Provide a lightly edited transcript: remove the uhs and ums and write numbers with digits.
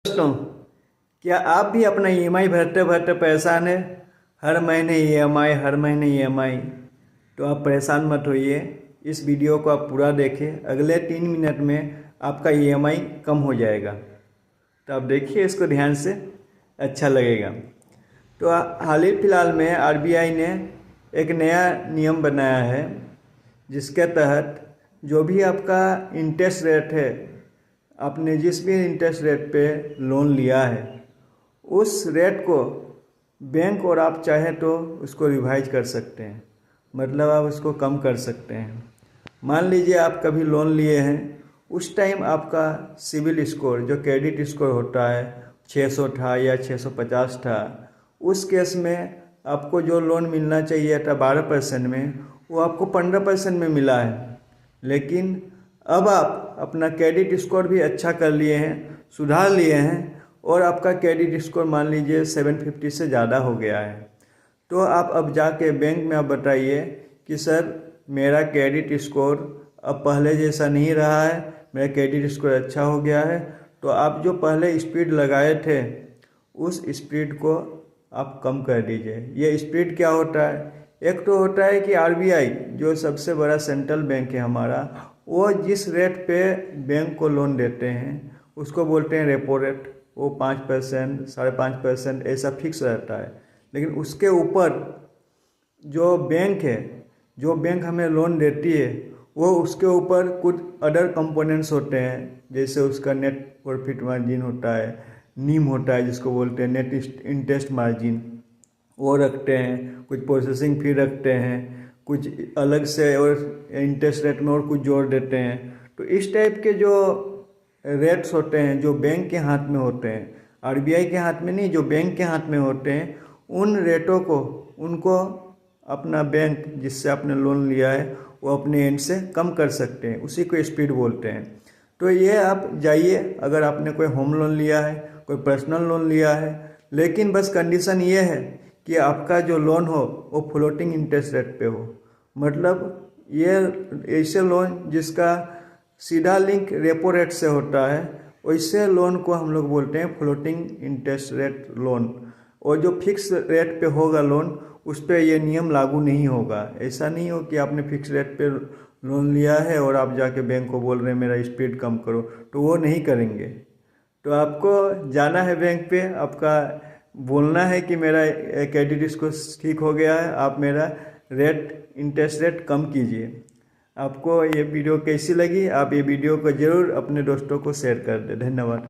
दोस्तों, क्या आप भी अपना ईएमआई भरते भरते परेशान है? हर महीने ईएमआई, हर महीने ईएमआई। तो आप परेशान मत होइए। इस वीडियो को आप पूरा देखें। अगले 3 मिनट में आपका ईएमआई कम हो जाएगा। तो आप देखिए इसको ध्यान से, अच्छा लगेगा। तो हाल ही फिलहाल में आरबीआई ने एक नया नियम बनाया है, जिसके तहत जो भी आपका इंटरेस्ट रेट है, आपने जिस भी इंटरेस्ट रेट पे लोन लिया है, उस रेट को बैंक और आप चाहें तो उसको रिवाइज कर सकते हैं। मतलब आप उसको कम कर सकते हैं। मान लीजिए आप कभी लोन लिए हैं, उस टाइम आपका सिविल स्कोर, जो क्रेडिट स्कोर होता है, 600 था या 650 था। उस केस में आपको जो लोन मिलना चाहिए था 12% में, वो आपको 15% में मिला है। लेकिन अब आप अपना क्रेडिट स्कोर भी अच्छा कर लिए हैं, सुधार लिए हैं, और आपका क्रेडिट स्कोर मान लीजिए 750 से ज़्यादा हो गया है। तो आप अब जाके बैंक में आप बताइए कि सर, मेरा क्रेडिट स्कोर अब पहले जैसा नहीं रहा है, मेरा क्रेडिट स्कोर अच्छा हो गया है। तो आप जो पहले स्पीड लगाए थे, उस स्पीड को आप कम कर दीजिए। ये स्पीड क्या होता है? एक तो होता है कि आरबीआई, जो सबसे बड़ा सेंट्रल बैंक है हमारा, वो जिस रेट पे बैंक को लोन देते हैं उसको बोलते हैं रेपो रेट। वो 5%, 5.5% ऐसा फिक्स रहता है। लेकिन उसके ऊपर जो बैंक है, जो बैंक हमें लोन देती है, वो उसके ऊपर कुछ अदर कंपोनेंट्स होते हैं। जैसे उसका नेट प्रॉफिट मार्जिन होता है, नीम होता है जिसको बोलते हैं नेट इंटरेस्ट मार्जिन, वो रखते हैं। कुछ प्रोसेसिंग फी रखते हैं, कुछ अलग से, और इंटरेस्ट रेट में और कुछ जोड़ देते हैं। तो इस टाइप के जो रेट्स होते हैं, जो बैंक के हाथ में होते हैं, आरबीआई के हाथ में नहीं, जो बैंक के हाथ में होते हैं, उन रेटों को उनको अपना बैंक जिससे आपने लोन लिया है, वो अपने एंड से कम कर सकते हैं। उसी को स्पीड बोलते हैं। तो ये आप जाइए, अगर आपने कोई होम लोन लिया है, कोई पर्सनल लोन लिया है, लेकिन बस कंडीशन ये है कि आपका जो लोन हो वो फ्लोटिंग इंटरेस्ट रेट पे हो। मतलब ये ऐसे लोन जिसका सीधा लिंक रेपो रेट से होता है, वैसे लोन को हम लोग बोलते हैं फ्लोटिंग इंटरेस्ट रेट लोन। और जो फिक्स रेट पे होगा लोन, उस पर ये नियम लागू नहीं होगा। ऐसा नहीं हो कि आपने फिक्स रेट पे लोन लिया है और आप जाके बैंक को बोल रहे हैं मेरा स्पीड कम करो, तो वो नहीं करेंगे। तो आपको जाना है बैंक पे, आपका बोलना है कि मेरा क्रेडिट स्कोर ठीक हो गया है, आप मेरा इंटरेस्ट रेट कम कीजिए। आपको ये वीडियो कैसी लगी? आप ये वीडियो को ज़रूर अपने दोस्तों को शेयर कर दें। धन्यवाद।